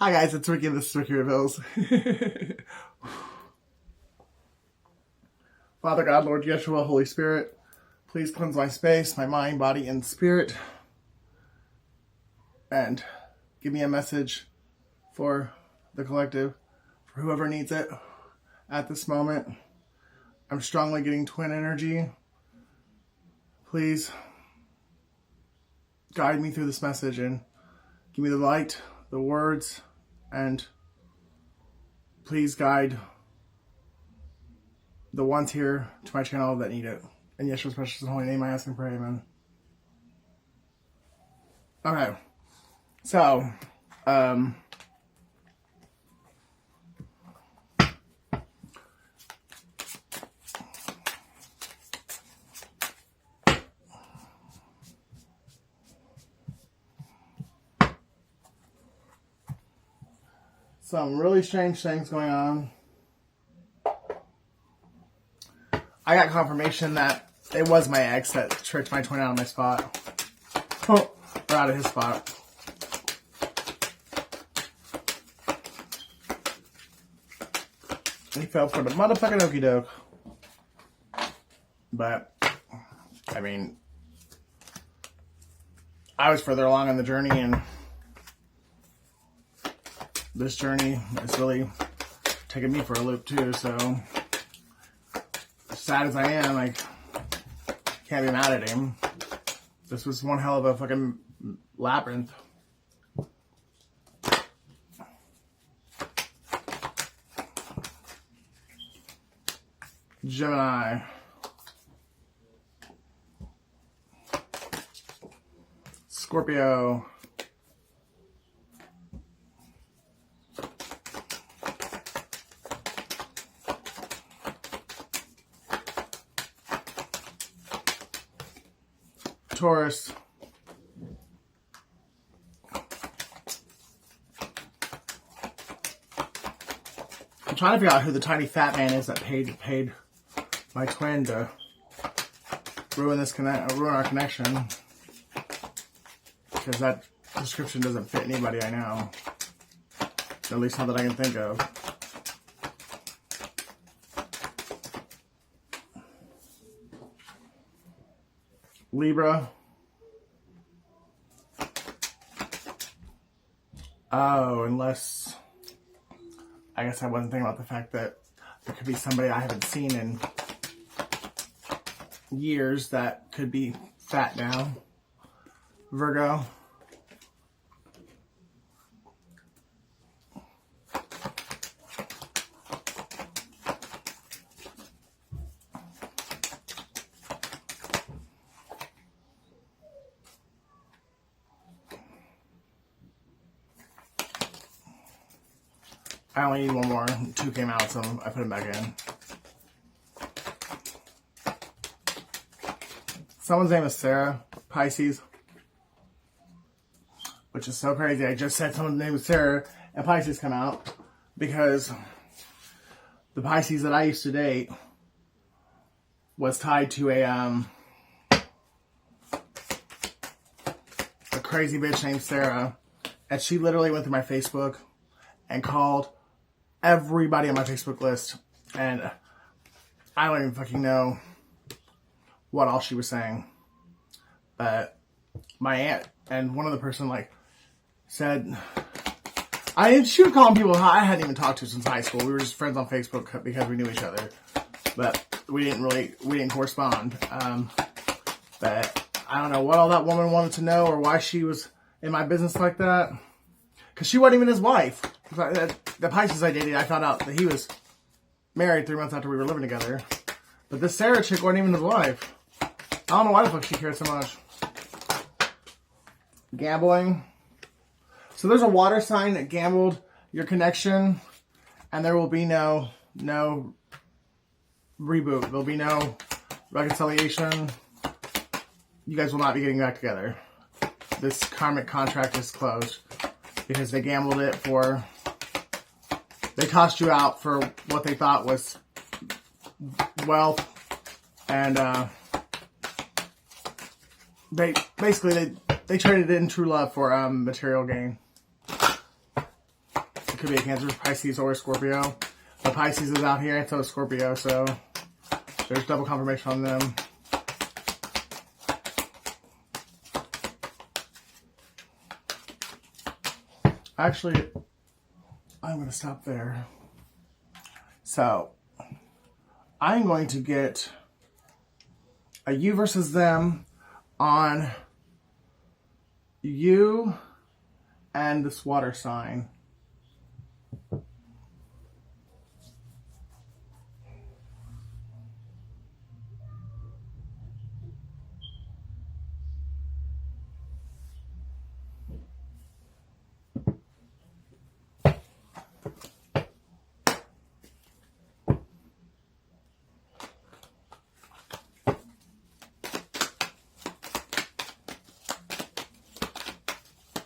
Hi guys, it's Ricky and this is Ricky Reveals. Father God, Lord Yeshua, Holy Spirit, please cleanse my space, my mind, body, and spirit. And give me a message for the collective, for whoever needs it at this moment. I'm strongly getting twin energy. Please guide me through this message and give me the light, the words, and please guide the ones here to my channel that need it. In Yeshua's precious and holy name, I ask and pray, amen. Okay, so, some really strange things going on. I got confirmation that it was my ex that tricked my twin out of my spot. Or out of his spot. He fell for the motherfucking okie doke. But, I mean, I was further along in the journey, and this journey is really taking me for a loop too, so as sad as I am, I can't be mad at him. This was one hell of a fucking labyrinth. Gemini. Scorpio. Taurus. I'm trying to figure out who the tiny fat man is that paid my twin to ruin our connection, because that description doesn't fit anybody I know, at least not that I can think of. Libra. Oh, unless I guess I wasn't thinking about the fact that there could be somebody I haven't seen in years that could be fat now. Virgo. I only need one more. Two came out, so I put them back in. Someone's name is Sarah, Pisces. Which is so crazy. I just said someone's name was Sarah, and Pisces come out. Because the Pisces that I used to date was tied to a crazy bitch named Sarah. And she literally went through my Facebook and called everybody on my Facebook list, and I don't even fucking know what all she was saying. But my aunt and one other person said, she was calling people I hadn't even talked to since high school. We were just friends on Facebook because we knew each other, but we didn't correspond. But I don't know what all that woman wanted to know or why she was in my business like that, because she wasn't even his wife. The Pisces I dated, I found out that he was married 3 months after we were living together. But this Sarah chick wasn't even his wife. I don't know why the fuck she cared so much. Gambling. So there's a water sign that gambled your connection, and there will be no reboot. There'll be no reconciliation. You guys will not be getting back together. This karmic contract is closed because they gambled it for... They tossed you out for what they thought was wealth, and they basically traded in true love for material gain. It could be a Cancer, Pisces, or a Scorpio. The Pisces is out here, and so is Scorpio, so there's double confirmation on them. Actually, I'm going to stop there. So, I'm going to get a you versus them on you and this water sign.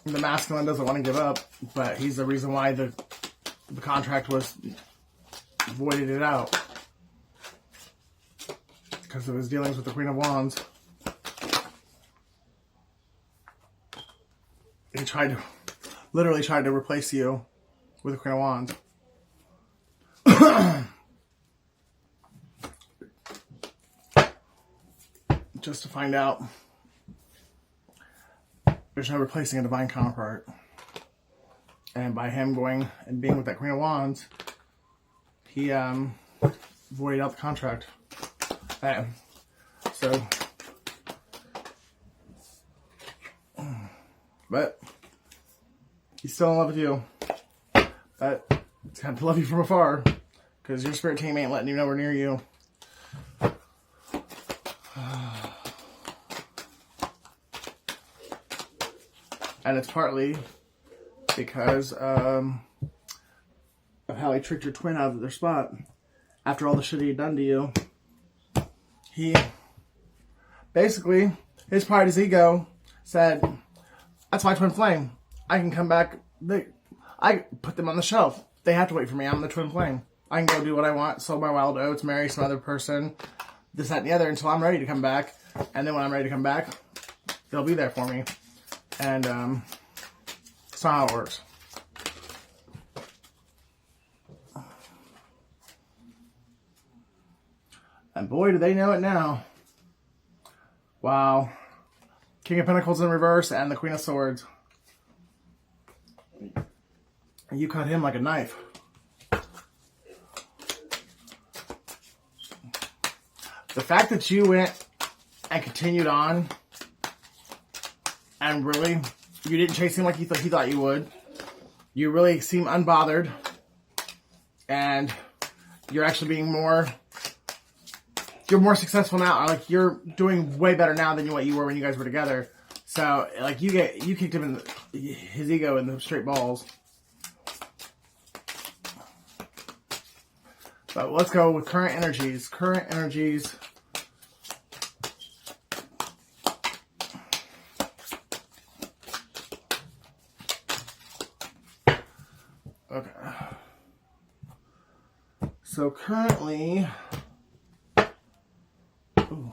The masculine doesn't want to give up, but he's the reason why the contract was voided it out. Because of his dealings with the Queen of Wands. He literally tried to replace you with the Queen of Wands. Just to find out there's no replacing a divine counterpart. And by him going and being with that Queen of Wands, he voided out the contract. But he's still in love with you. But he's got to love you from afar, because your spirit team ain't letting you nowhere near you. And it's partly because of how he tricked your twin out of their spot. After all the shit he had done to you, he basically, his pride, his ego, said, that's my twin flame. I can come back. I put them on the shelf. They have to wait for me. I'm the twin flame. I can go do what I want, sow my wild oats, marry some other person, this, that, and the other, until I'm ready to come back. And then when I'm ready to come back, they'll be there for me. And that's not how it works. And boy, do they know it now. Wow. King of Pentacles in reverse and the Queen of Swords. You cut him like a knife. The fact that you went and continued on and really, you didn't chase him like he thought you would. You really seem unbothered. And you're actually being more... You're more successful now. Like, you're doing way better now than what you were when you guys were together. So, like, you kicked him in his ego in the straight balls. But let's go with current energies. Current energies. Okay. So currently... Ooh.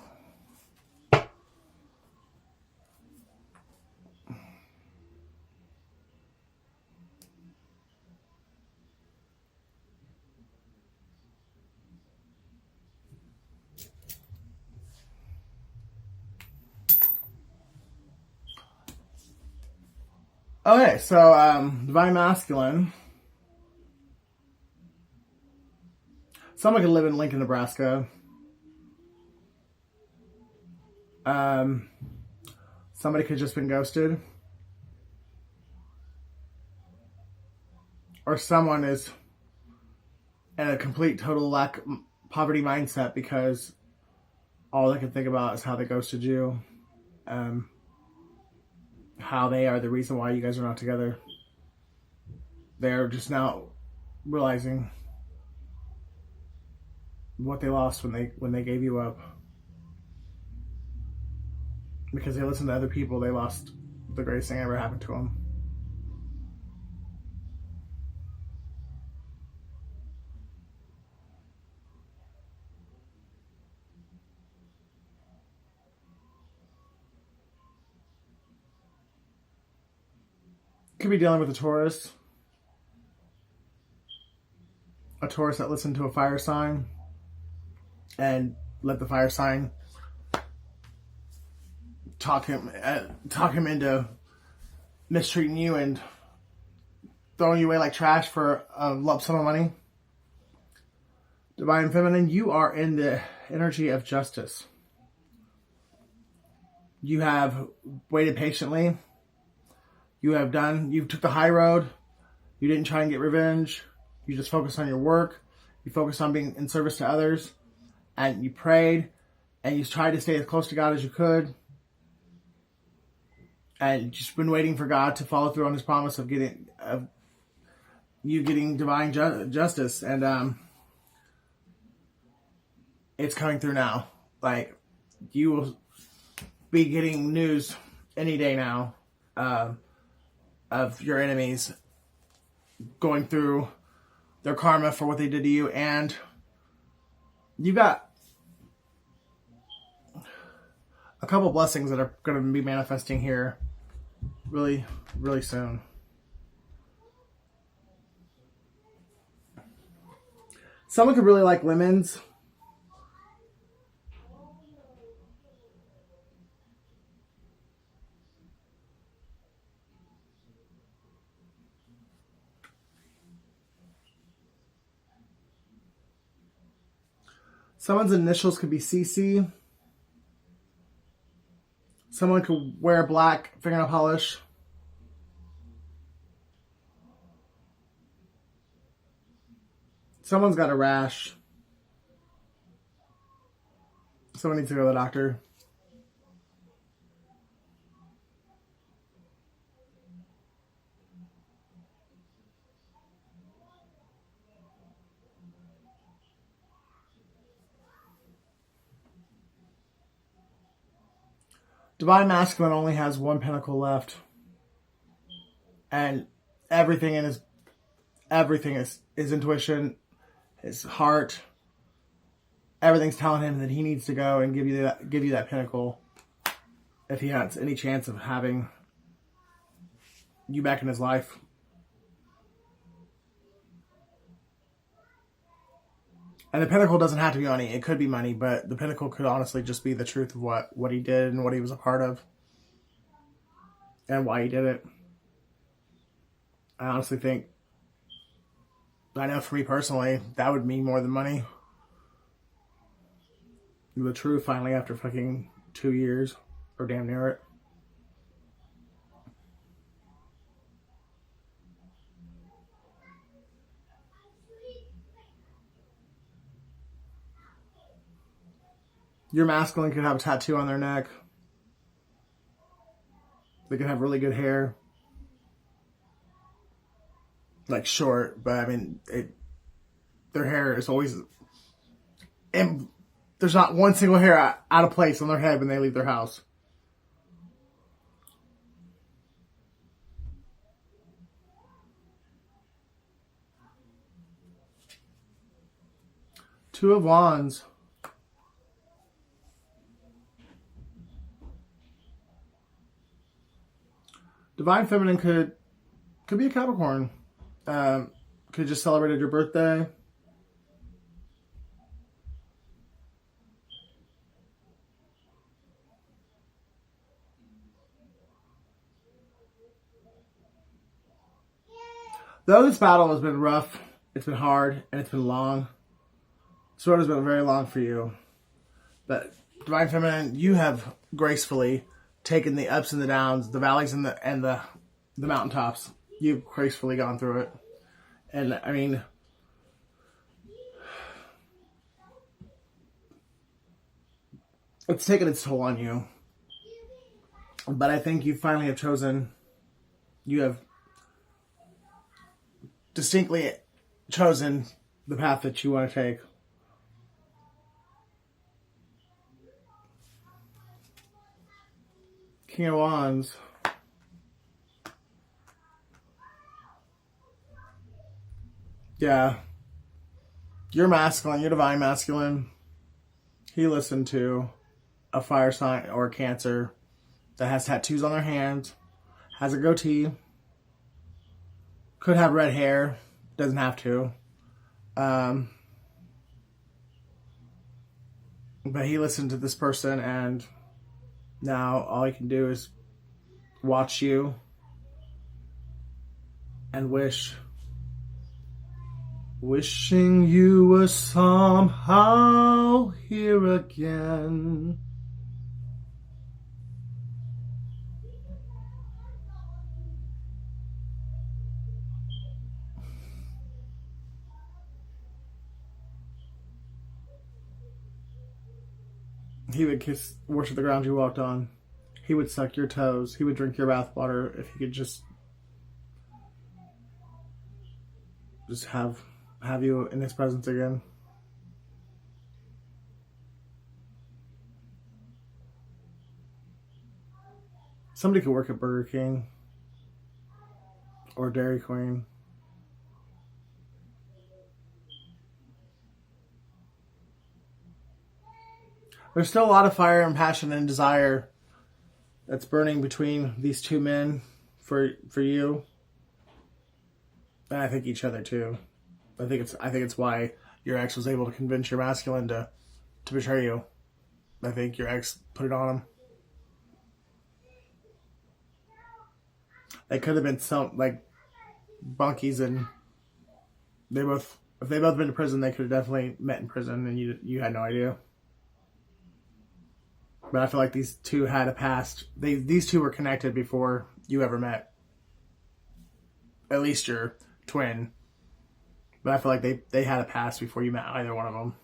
Okay, so Divine Masculine. Someone could live in Lincoln, Nebraska. Somebody could have just been ghosted. Or someone is in a complete, total poverty mindset because all they can think about is how they ghosted you. How they are the reason why you guys are not together. They're just now realizing what they lost when they gave you up. Because they listened to other people, they lost the greatest thing ever happened to them. Could be dealing with a Taurus. a Taurus that listened to a fire sign and let the fire sign talk him into mistreating you and throwing you away like trash for a lump sum of money. Divine Feminine, you are in the energy of justice. You have waited patiently. You took the high road. You didn't try and get revenge. You just focused on your work. You focused on being in service to others. And you prayed. And you tried to stay as close to God as you could. And you've just been waiting for God to follow through on his promise of getting divine justice. And it's coming through now. Like, you will be getting news any day now of your enemies going through their karma for what they did to you. And you got a couple blessings that are going to be manifesting here really, really soon. Someone could really like lemons. Someone's initials could be CC. Someone could wear black fingernail polish. Someone's got a rash. Someone needs to go to the doctor. Divine Masculine only has one pentacle left. And everything is his intuition, his heart. Everything's telling him that he needs to go and give you that pinnacle if he has any chance of having you back in his life. And the pinnacle doesn't have to be money. It could be money, but the pinnacle could honestly just be the truth of what he did and what he was a part of. And why he did it. I honestly think, I know for me personally, that would mean more than money. The truth finally after fucking 2 years, or damn near it. Your masculine could have a tattoo on their neck. They could have really good hair. Like short, but I mean, their hair is always... And there's not one single hair out of place on their head when they leave their house. Two of Wands. Divine Feminine could be a Capricorn. Could just celebrated your birthday. Though this battle has been rough, it's been hard, and it's been long. This road has been very long for you. But Divine Feminine, you have gracefully taken the ups and the downs, the valleys and the mountaintops. You've gracefully gone through it. And I mean, it's taken its toll on you. But I think you finally have chosen, you have distinctly chosen the path that you want to take. King of Wands. Yeah. You're masculine. You're divine masculine. He listened to a fire sign or a Cancer that has tattoos on their hands, has a goatee, could have red hair, doesn't have to. But he listened to this person, and now all he can do is watch you and wishing you were somehow here again. He would worship the ground you walked on. He would suck your toes. He would drink your bathwater if he could just have you in his presence again. Somebody could work at Burger King or Dairy Queen. There's still a lot of fire and passion and desire that's burning between these two men for you. And I think each other too. I think it's why your ex was able to convince your masculine to betray you. I think your ex put it on him. They could have been some like bunkies, and if they both been to prison, they could have definitely met in prison, and you had no idea. But I feel like these two had a past. These two were connected before you ever met. At least your twin. But I feel like they had a past before you met either one of them.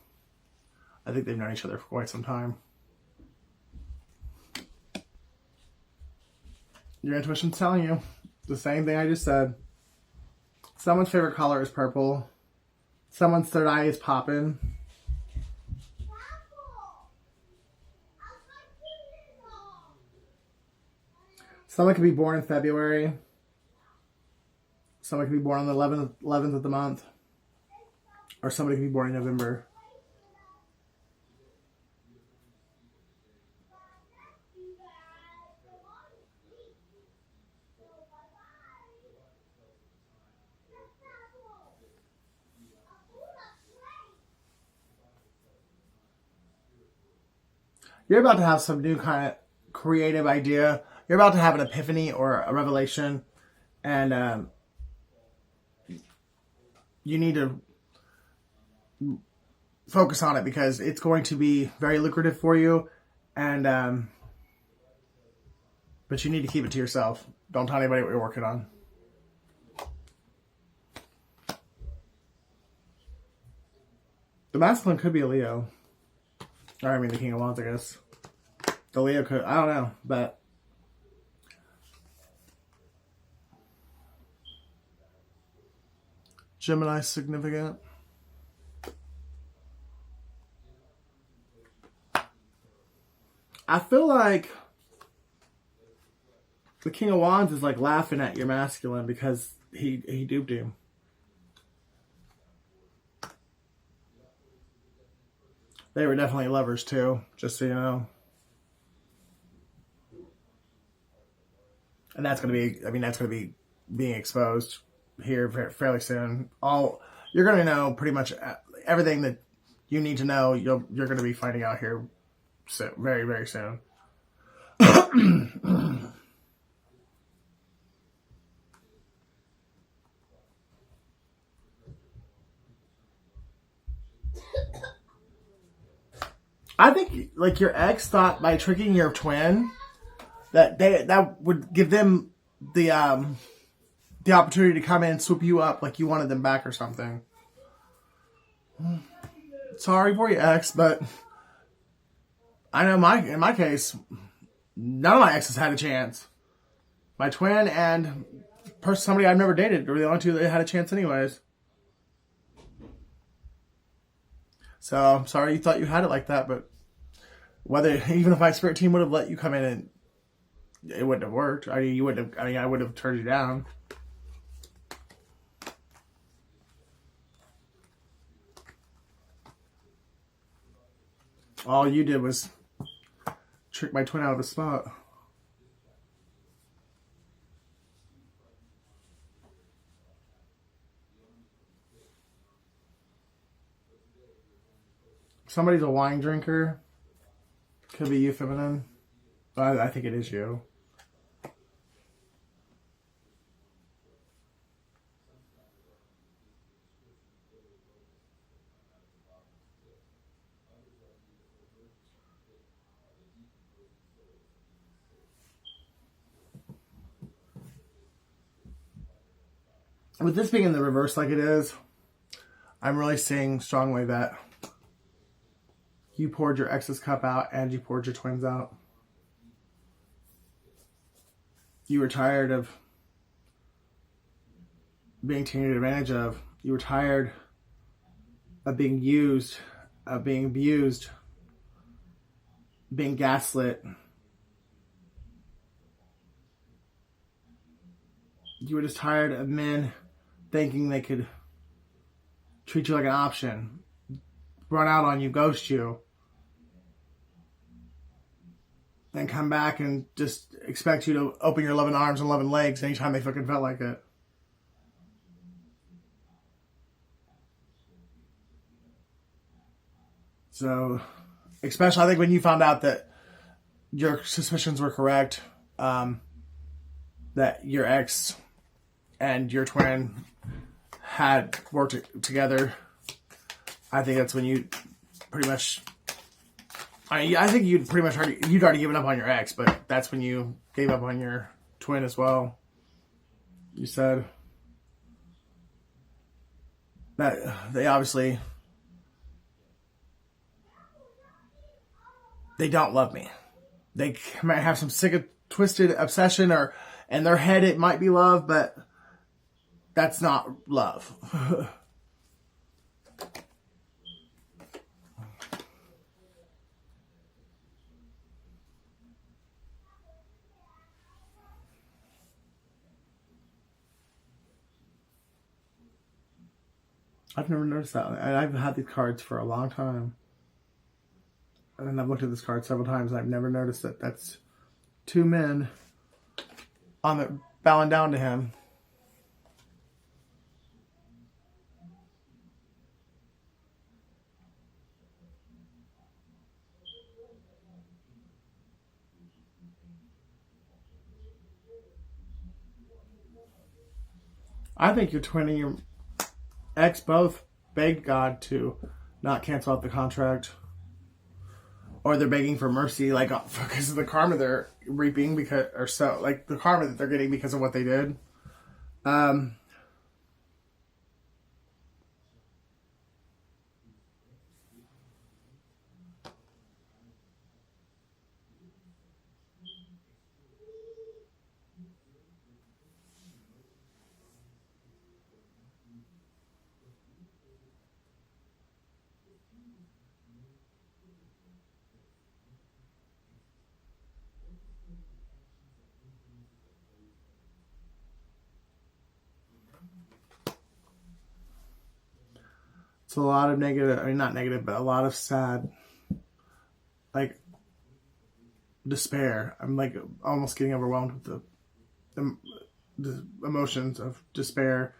I think they've known each other for quite some time. Your intuition's telling you the same thing I just said. Someone's favorite color is purple. Someone's third eye is popping. Someone could be born in February. Someone could be born on the 11th of the month. Or somebody could be born in November. You're about to have some new kind of creative idea. You're about to have an epiphany or a revelation. And you need to focus on it because it's going to be very lucrative for you. And but you need to keep it to yourself. Don't tell anybody what you're working on. The masculine could be a Leo. Or I mean the King of Wands, I guess. The Leo could, I don't know, but Gemini significant. I feel like the King of Wands is like laughing at your masculine because he duped him. They were definitely lovers too, just so you know. And that's going to be being exposed here fairly soon. You're going to know pretty much everything that you need to know. You're going to be finding out here very, very soon. I think like your ex thought by tricking your twin that would give them the opportunity to come in and swoop you up like you wanted them back or something. Sorry for your ex, but I know in my case, none of my exes had a chance. My twin and somebody I've never dated were the only two that had a chance anyways. So I'm sorry you thought you had it like that, but even if my spirit team would have let you come in, and it wouldn't have worked. I would have turned you down. All you did was trick my twin out of a spot. somebody's a wine drinker, could be you, feminine. But I think it is you. With this being in the reverse like it is, I'm really seeing strongly that you poured your ex's cup out and you poured your twins out. You were tired of being taken advantage of. You were tired of being used, of being abused, being gaslit. You were just tired of men thinking they could treat you like an option, run out on you, ghost you, then come back and just expect you to open your loving arms and loving legs anytime they fucking felt like it. So, especially I think when you found out that your suspicions were correct, that your ex and your twin had worked together, I think that's when you pretty much... I think you'd already given up on your ex, but that's when you gave up on your twin as well. You said that they obviously... they don't love me. They might have some sick, twisted obsession, or in their head it might be love, but that's not love. I've never noticed that. And I've had these cards for a long time. And I've looked at this card several times and I've never noticed that that's two men on the bowing down to him. I think your twin and your ex both begged God to not cancel out the contract. Or they're begging for mercy, like, because of the karma they're reaping, the karma that they're getting because of what they did. It's a lot of negative, I mean, not negative, but a lot of sad, like, despair. I'm, like, almost getting overwhelmed with the emotions of despair,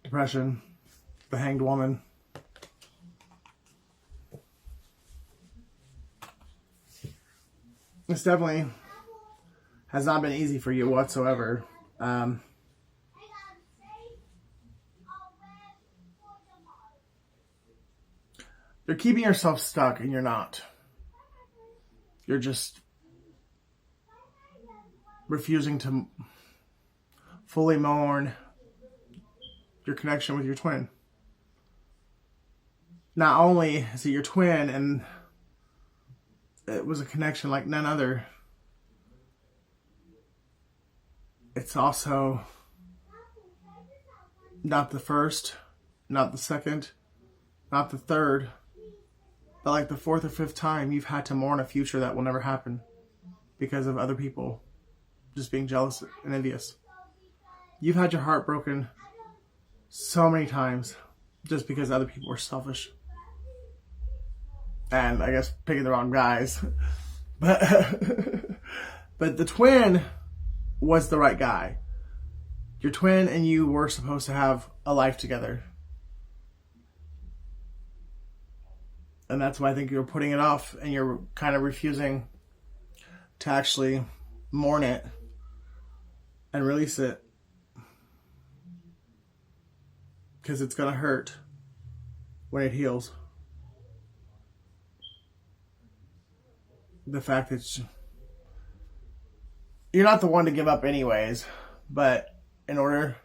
depression, the hanged woman. This definitely has not been easy for you whatsoever. You're keeping yourself stuck and you're not. You're just refusing to fully mourn your connection with your twin. Not only is it your twin and it was a connection like none other, it's also not the first, not the second, not the third, but like the fourth or fifth time you've had to mourn a future that will never happen because of other people just being jealous and envious. You've had your heart broken so many times just because other people were selfish. And I guess picking the wrong guys. But the twin was the right guy. Your twin and you were supposed to have a life together. And that's why I think you're putting it off and you're kind of refusing to actually mourn it and release it. Because it's going to hurt when it heals. The fact that you're not the one to give up anyways, but in order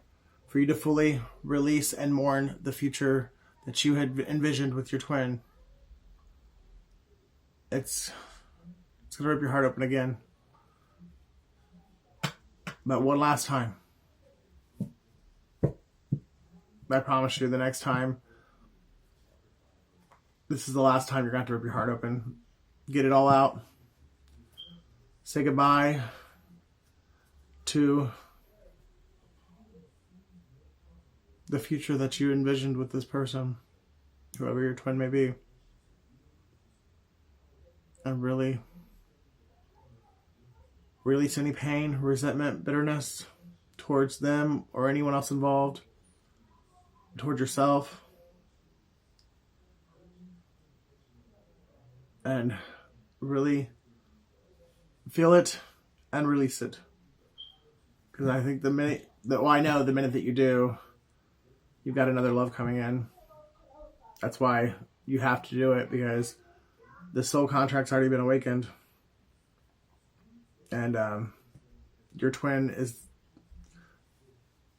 for you to fully release and mourn the future that you had envisioned with your twin, it's going to rip your heart open again. But one last time. I promise you, the next time, this is the last time you're going to have to rip your heart open. Get it all out. Say goodbye to the future that you envisioned with this person, whoever your twin may be. And really release any pain, resentment, bitterness towards them or anyone else involved, towards yourself. And really feel it and release it. Because I think the minute that you do, you've got another love coming in. That's why you have to do it, because the soul contract's already been awakened. And your twin is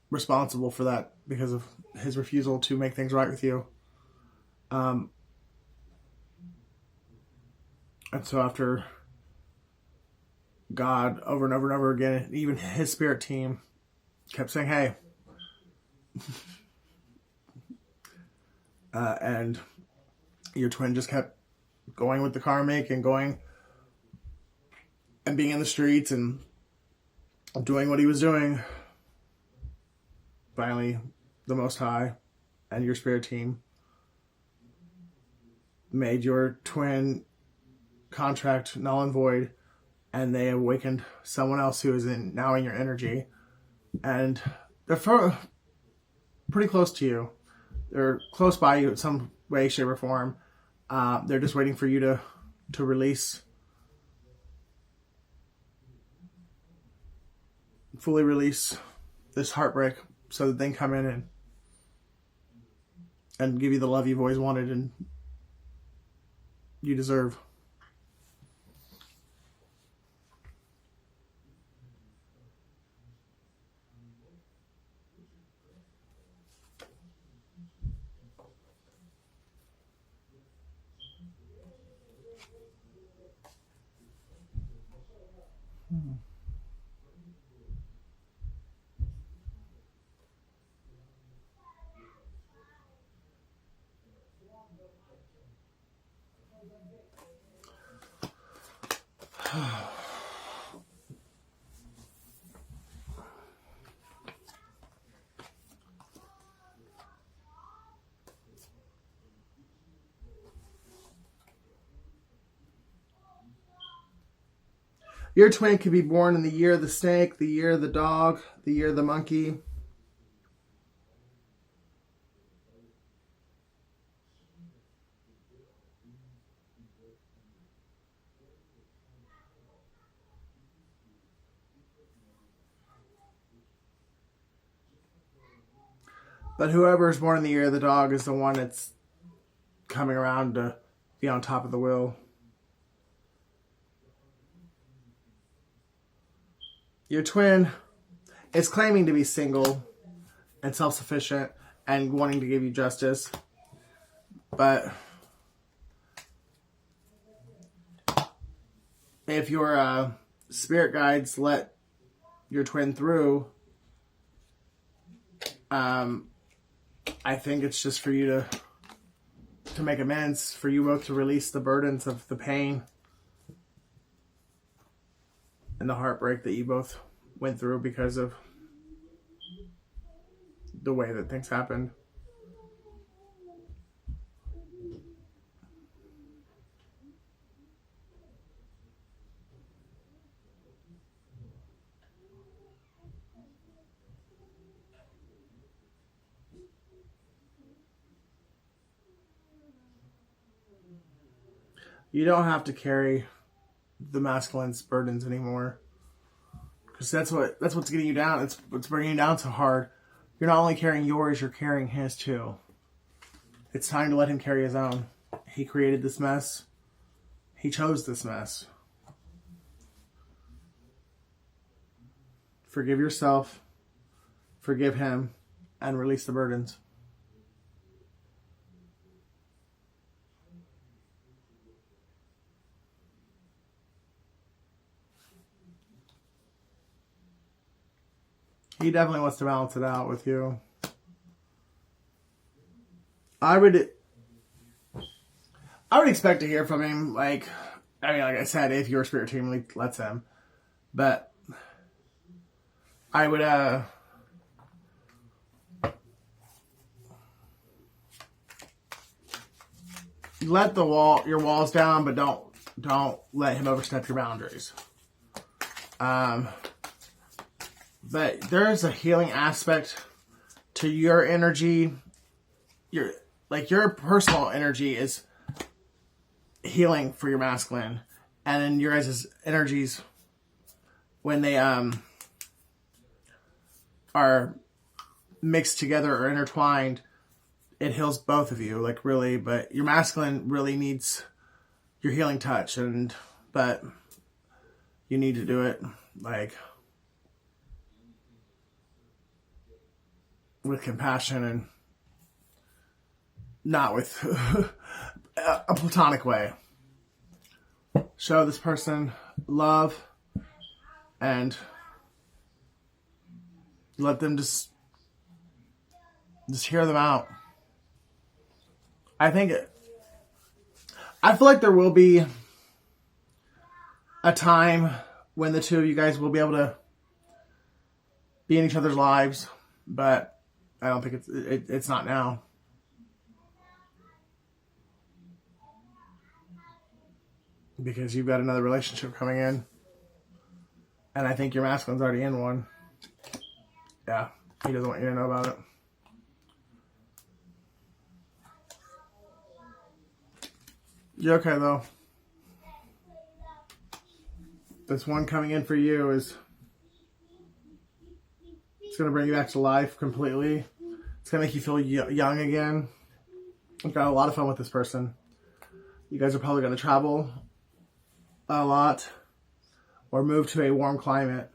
responsible for that because of his refusal to make things right with you. And so after God over and over and over again, even his spirit team kept saying, hey, and your twin just kept going with the karmic and going and being in the streets and doing what he was doing. Finally, the Most High and your spirit team made your twin contract null and void, and they awakened someone else who is now in your energy, and they're pretty close to you. They're close by you in some way, shape, or form. They're just waiting for you to release, fully release this heartbreak, so that they can come in and give you the love you've always wanted and you deserve. Your twin could be born in the year of the snake, the year of the dog, the year of the monkey. But whoever is born in the year of the dog is the one that's coming around to be on top of the wheel. Your twin is claiming to be single and self-sufficient and wanting to give you justice. But if your spirit guides let your twin through, I think it's just for you to make amends, for you both to release the burdens of the pain and the heartbreak that you both went through because of the way that things happened. You don't have to carry the masculine's burdens anymore, because that's what's getting you down. It's what's bringing you down so hard. You're not only carrying yours, you're carrying his too. It's time to let him carry his own. He created this mess. He chose this mess. Forgive yourself, forgive him, and release the burdens. He definitely wants to balance it out with you. I would expect to hear from him, like I said, if your spirit team lets him. But I would let your walls down, but don't let him overstep your boundaries. But there's a healing aspect to your energy. Your personal energy is healing for your masculine, and then your guys' energies, when they are mixed together or intertwined, it heals both of you, like really. But your masculine really needs your healing touch, but you need to do it like with compassion and not with a platonic way. Show this person love and let them just hear them out. I feel like there will be a time when the two of you guys will be able to be in each other's lives, but I don't think it's not now. Because you've got another relationship coming in. And I think your masculine's already in one. Yeah, he doesn't want you to know about it. You're okay, though. This one coming in for you it's going to bring you back to life completely. It's going to make you feel young again. I've got a lot of fun with this person. You guys are probably going to travel a lot or move to a warm climate.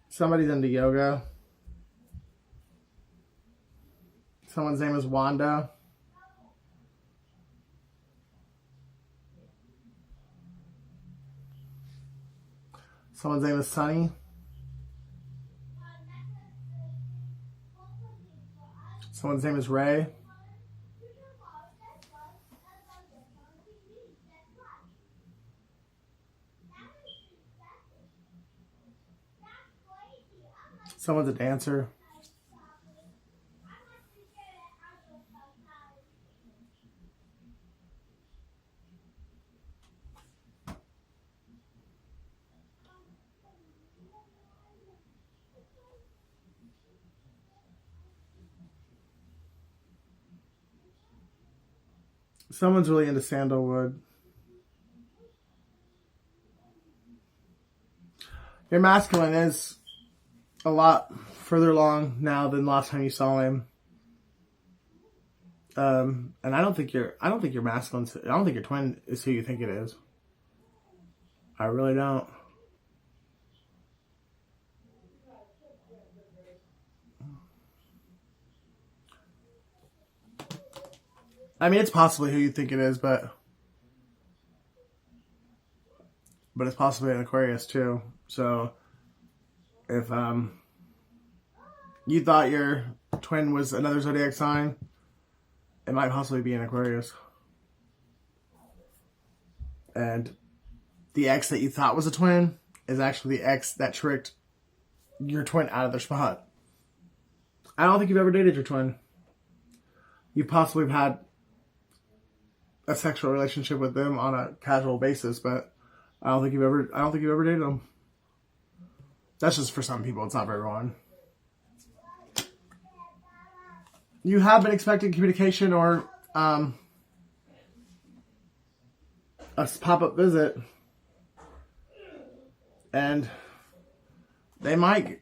Somebody's into yoga. Someone's name is Wanda. Someone's name is Sunny. Someone's name is Ray. Someone's a dancer. Someone's really into sandalwood. Your masculine is a lot further along now than last time you saw him. And I don't think your masculine, I don't think your twin is who you think it is. I really don't. I mean, it's possibly who you think it is, but it's possibly an Aquarius too. So if you thought your twin was another zodiac sign, it might possibly be an Aquarius. And the ex that you thought was a twin is actually the ex that tricked your twin out of their spot. I don't think you've ever dated your twin. You possibly have had a sexual relationship with them on a casual basis, but I don't think you've ever dated them. That's just for some people. It's not for everyone. You have been expecting communication or a pop-up visit. And they might...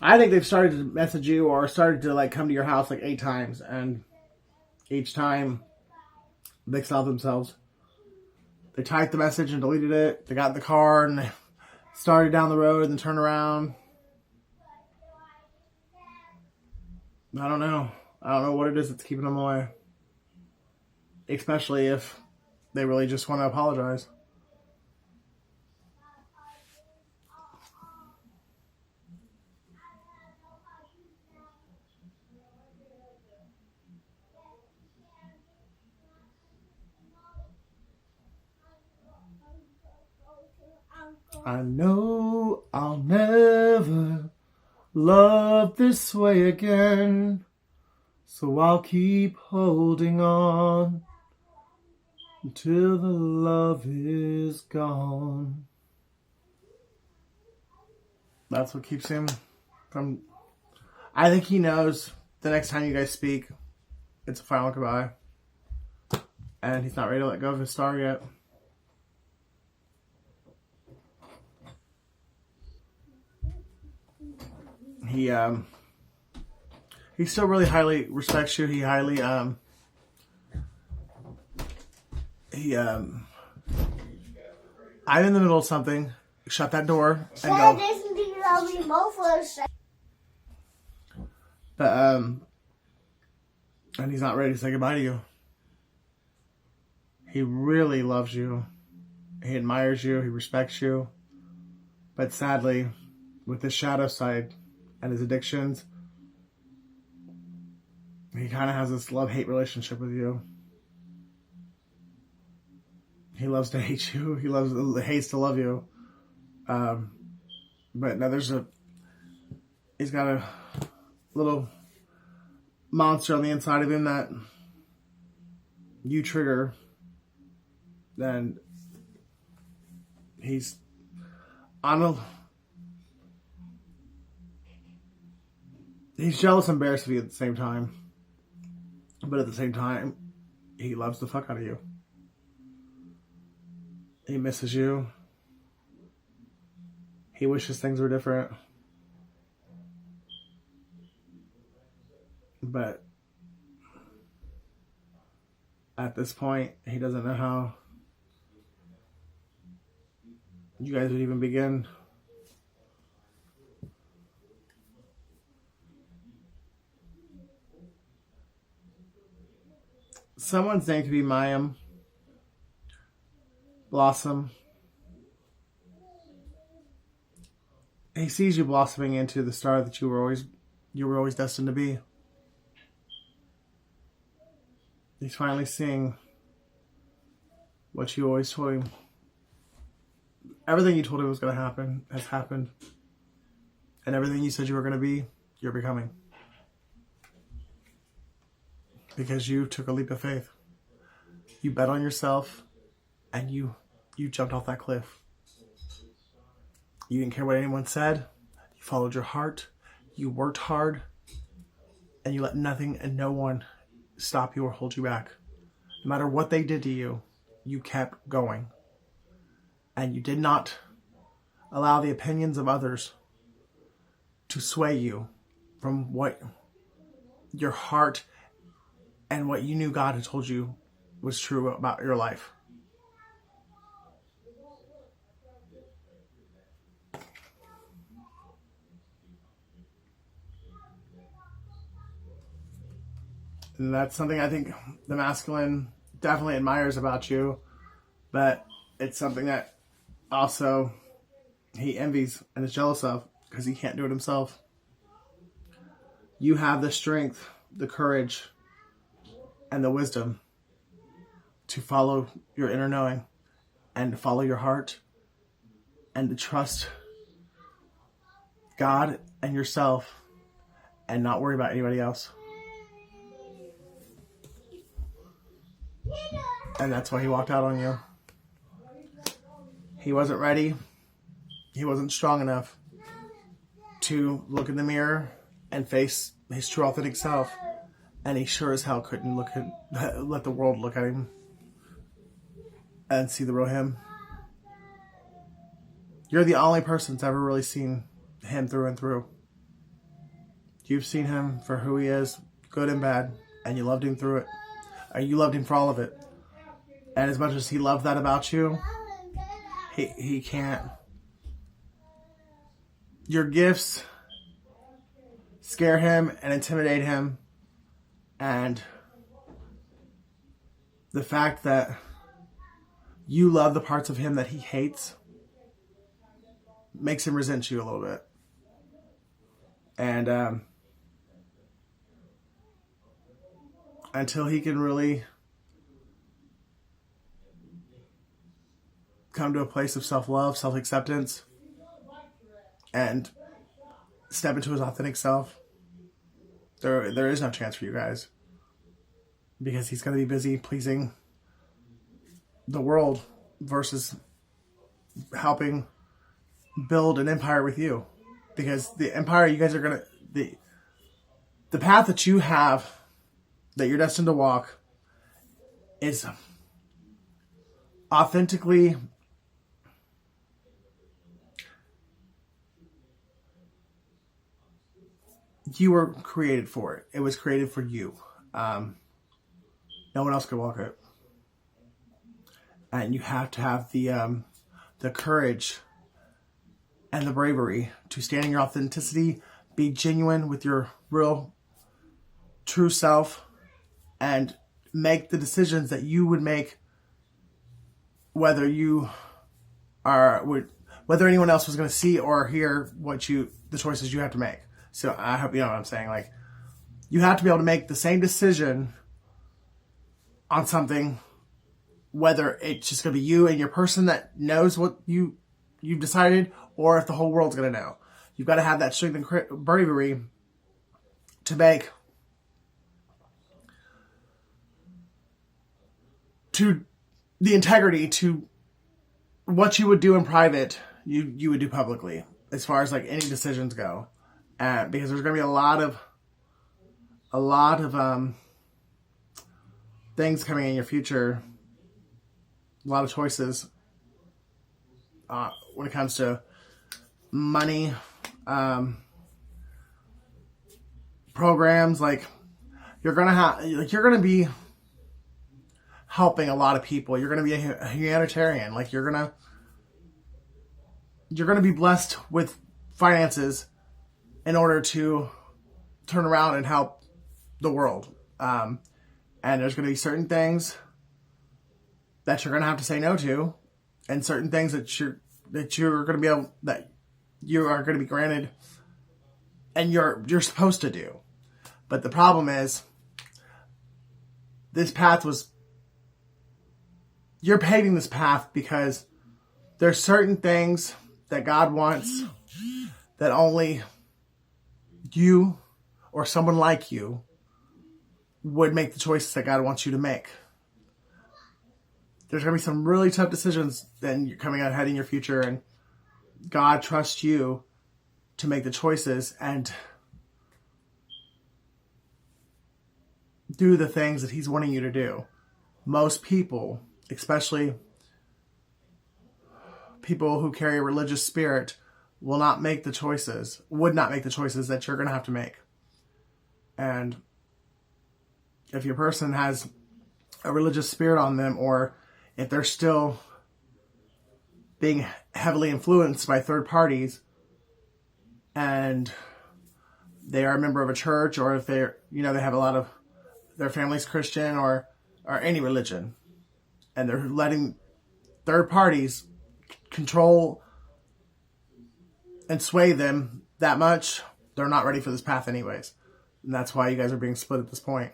I think they've started to message you or started to like come to your house like 8 times. And each time they stopped themselves. They typed the message and deleted it. They got in the car and they started down the road and then turned around. I don't know. I don't know what it is that's keeping them away. Especially if they really just want to apologize. I know I'll never love this way again, so I'll keep holding on until the love is gone. That's what keeps him from... I think he knows the next time you guys speak, it's a final goodbye. And he's not ready to let go of his star yet. He still really highly respects you. He highly, I'm in the middle of something. Shut that door and go. But, and he's not ready to say goodbye to you. He really loves you. He admires you. He respects you. But sadly, with his shadow side and his addictions, he kind of has this love-hate relationship with you. He loves to hate you. He hates to love you. But now he's got a little monster on the inside of him that you trigger. Then he's he's jealous and embarrassed of you at the same time. But at the same time, he loves the fuck out of you. He misses you. He wishes things were different. But at this point, he doesn't know how you guys would even begin. Someone's name could be Mayim, Blossom. He sees you blossoming into the star that you were always destined to be. He's finally seeing what you always told him. Everything you told him was going to happen has happened. And everything you said you were going to be, you're becoming. Because you took a leap of faith. You bet on yourself and you jumped off that cliff. You didn't care what anyone said. You followed your heart. You worked hard. And you let nothing and no one stop you or hold you back. No matter what they did to you, you kept going. And you did not allow the opinions of others to sway you from what your heart and what you knew God had told you was true about your life. And that's something I think the masculine definitely admires about you, but it's something that also he envies and is jealous of because he can't do it himself. You have the strength, the courage, and the wisdom to follow your inner knowing and to follow your heart and to trust God and yourself and not worry about anybody else. And that's why he walked out on you. He wasn't ready. He wasn't strong enough to look in the mirror and face his true authentic self. And he sure as hell couldn't let the world look at him and see the real him. You're the only person that's ever really seen him through and through. You've seen him for who he is, good and bad, and you loved him through it. Or you loved him for all of it. And as much as he loved that about you, he can't. Your gifts scare him and intimidate him. And the fact that you love the parts of him that he hates makes him resent you a little bit. And until he can really come to a place of self-love, self-acceptance, and step into his authentic self, there is no chance for you guys. Because he's going to be busy pleasing the world versus helping build an empire with you. Because the empire you guys are going to... The path that you have, that you're destined to walk, is authentically... You were created for it. It was created for you. No one else could walk it. And you have to have the courage and the bravery to stand in your authenticity, be genuine with your real, true self, and make the decisions that you would make whether anyone else was going to see or hear the choices you have to make. So I hope you know what I'm saying. Like, you have to be able to make the same decision on something, whether it's just going to be you and your person that knows what you've decided, or if the whole world's going to know. You've got to have that strength and bravery to make the integrity to what you would do in private, you would do publicly, as far as like any decisions go. Because there's going to be a lot of things coming in your future, a lot of choices when it comes to money, programs. Like, you're gonna be helping a lot of people. You're gonna be a humanitarian. Like, you're gonna be blessed with finances in order to turn around and help the world. And there's going to be certain things that you're going to have to say no to, and certain things that you are going to be granted, and you're supposed to do. But the problem is, you're paving this path because there's certain things that God wants that only you or someone like you would make the choices that God wants you to make. There's going to be some really tough decisions then you're coming ahead in your future, and God trusts you to make the choices and do the things that He's wanting you to do. Most people, especially people who carry a religious spirit, would not make the choices that you're going to have to make. And if your person has a religious spirit on them, or if they're still being heavily influenced by third parties, and they are a member of a church, or if they have a lot of their family's Christian or any religion, and they're letting third parties control and sway them that much, they're not ready for this path anyways. And that's why you guys are being split at this point.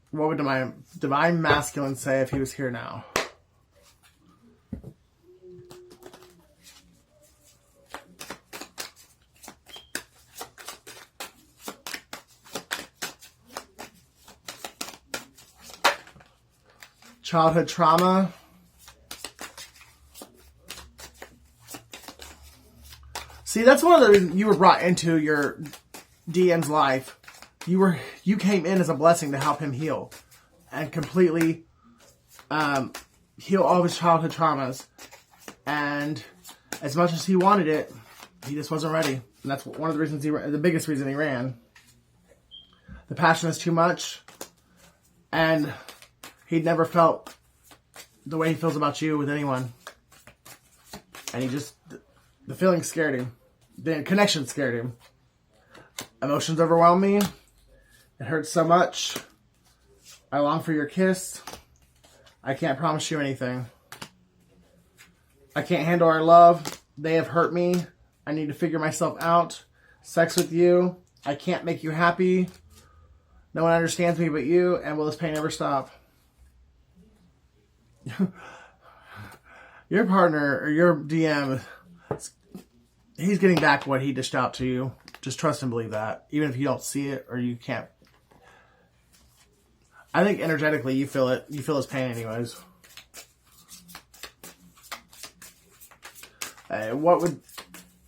What would my divine masculine say if he was here now? childhood trauma. See, that's one of the reasons you were brought into your DM's life. You came in as a blessing to help him heal and completely heal all of his childhood traumas. And as much as he wanted it, he just wasn't ready. And that's one of the reasons the biggest reason he ran. The passion is too much, and he'd never felt the way he feels about you with anyone. And the feeling scared him. The connection scared him. Emotions overwhelm me. It hurts so much. I long for your kiss. I can't promise you anything. I can't handle our love. They have hurt me. I need to figure myself out. Sex with you. I can't make you happy. No one understands me but you. And will this pain ever stop? Your partner or your DM, he's getting back what he dished out to you. Just trust and believe that. Even if you don't see it or you can't. I think energetically you feel it. You feel his pain anyways. What would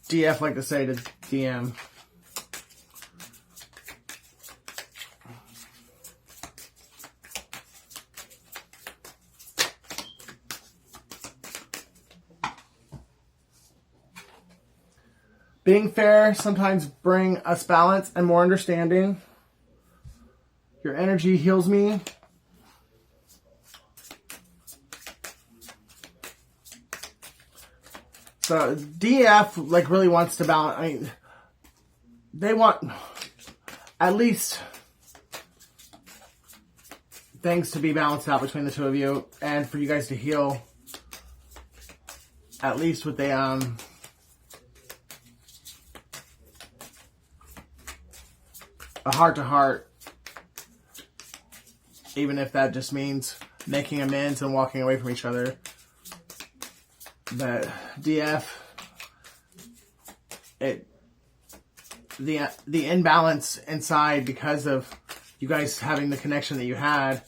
DF like to say to DM? Being fair sometimes bring us balance and more understanding. Your energy heals me. So DF like really wants to balance. I mean, they want at least things to be balanced out between the two of you, and for you guys to heal. At least with a heart-to-heart, even if that just means making amends and walking away from each other. But DF, the imbalance inside because of you guys having the connection that you had,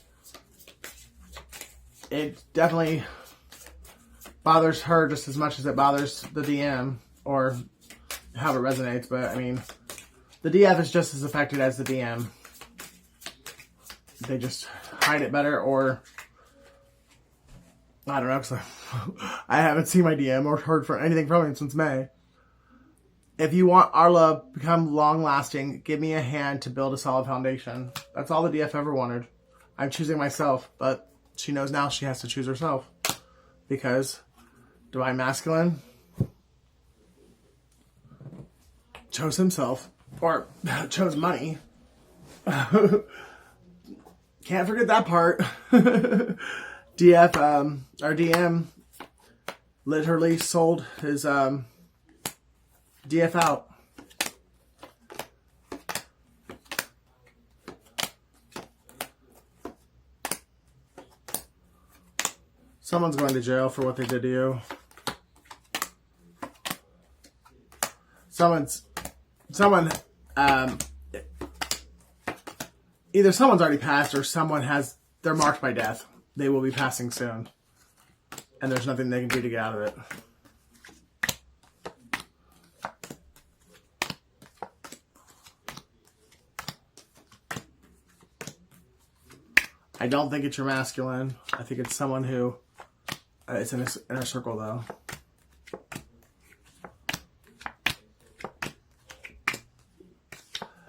it definitely bothers her just as much as it bothers the DM, or how it resonates. But I mean, the DF is just as affected as the DM. They just hide it better, or I don't know, because I haven't seen my DM or heard anything from him since May. If you want our love to become long-lasting, give me a hand to build a solid foundation. That's all the DF ever wanted. I'm choosing myself, but she knows now she has to choose herself. Because Divine Masculine chose himself. Or chose money. Can't forget that part. DF, our DM, literally sold his DF out. Someone's going to jail for what they did to you. Either someone's already passed or they're marked by death. They will be passing soon. And there's nothing they can do to get out of it. I don't think it's your masculine. I think it's someone who, it's in his inner circle though.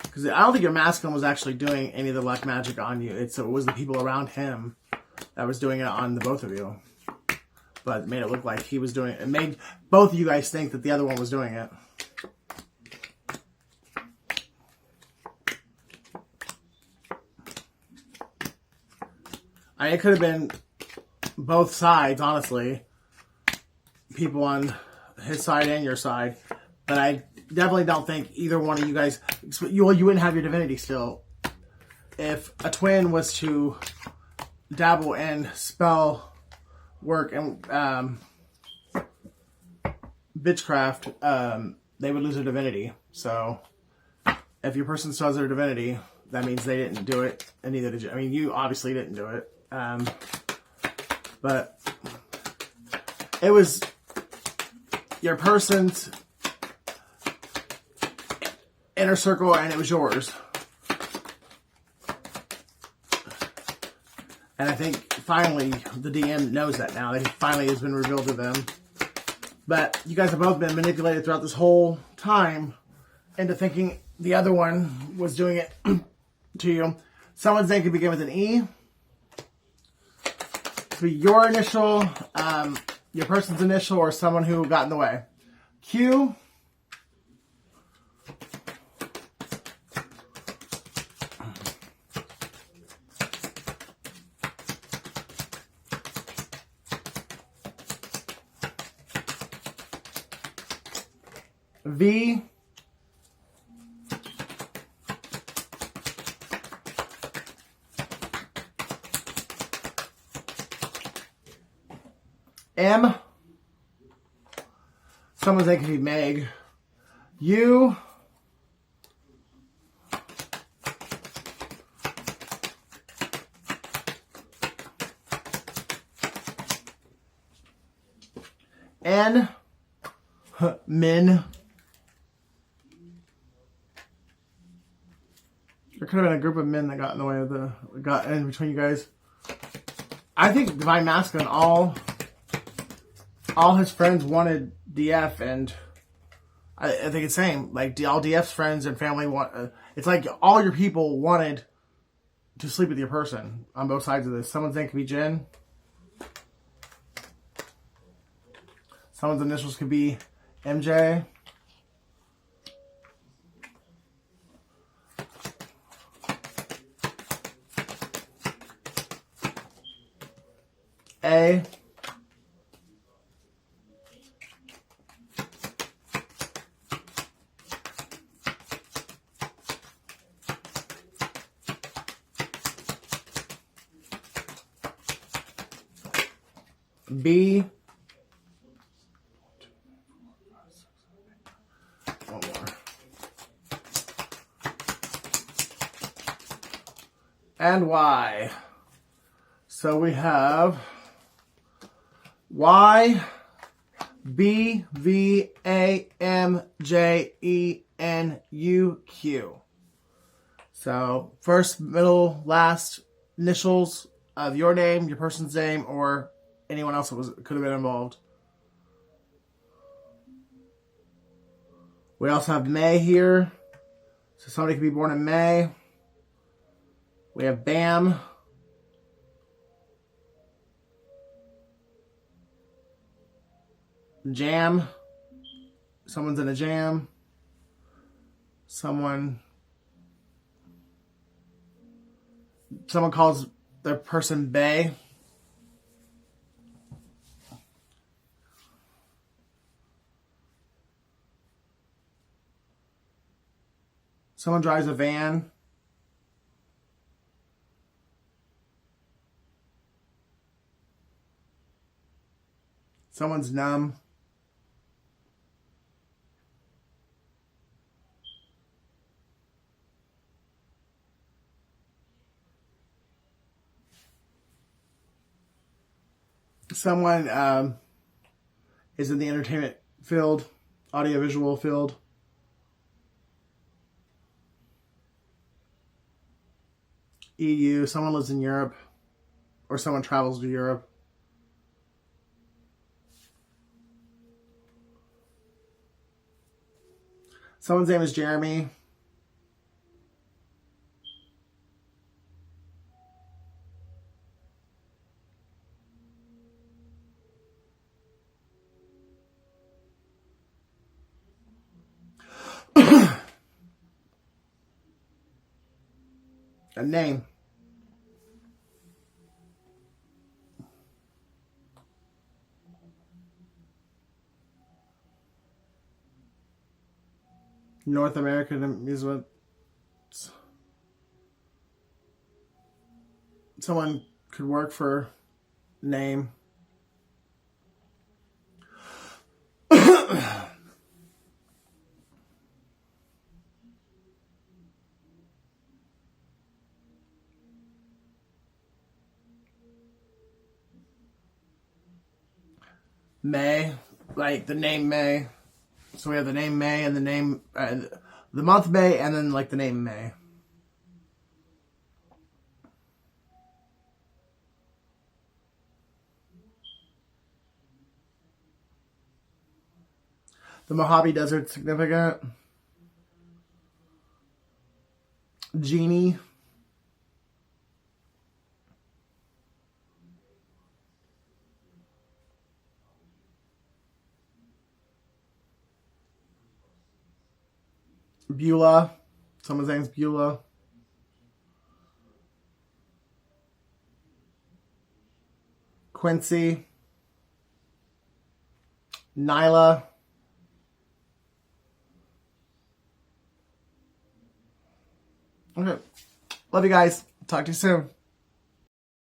Because I don't think your masculine was actually doing any of the black magic on you. It was the people around him that was doing it on the both of you. But it made it look like he was doing it. It made both of you guys think that the other one was doing it. It could have been both sides, honestly. People on his side and your side. But I definitely don't think either one of you guys... you wouldn't have your divinity still. If a twin was to dabble in spell work and bitchcraft, they would lose their divinity. So if your person still has their divinity, that means they didn't do it, and neither did you. I mean, you obviously didn't do it. but it was your person's inner circle and it was yours. And I think finally the DM knows that now. It finally has been revealed to them. But you guys have both been manipulated throughout this whole time into thinking the other one was doing it to you. Someone's name could begin with an E. It could be your initial, your person's initial, or someone who got in the way. Q. V. M. Someone's name could be Meg. U. N. Min. There could have been a group of men that got in the way of got in between you guys. I think Divine Masculine, all his friends wanted DF, and I think it's same. Like all DF's friends and family want. It's like all your people wanted to sleep with your person on both sides of this. Someone's name could be Jen. Someone's initials could be MJ. A. B. One more. And Y. So we have Y, B, V, A, M, J, E, N, U, Q. So first, middle, last initials of your name, your person's name, or anyone else that could have been involved. We also have May here. So somebody could be born in May. We have Bam. Jam. Someone's in a jam. Someone calls their person Bay. Someone drives a van. Someone's numb. Someone is in the entertainment field, audiovisual field. EU, someone lives in Europe, or someone travels to Europe. Someone's name is Jeremy. A name. North American Amusement. Someone could work for name. May, like the name May. So we have the name May and the name, the month May, and then like the name May. The Mojave Desert significant. Genie. Beulah. Someone's name's Beulah. Quincy. Nyla. Okay. Love you guys. Talk to you soon.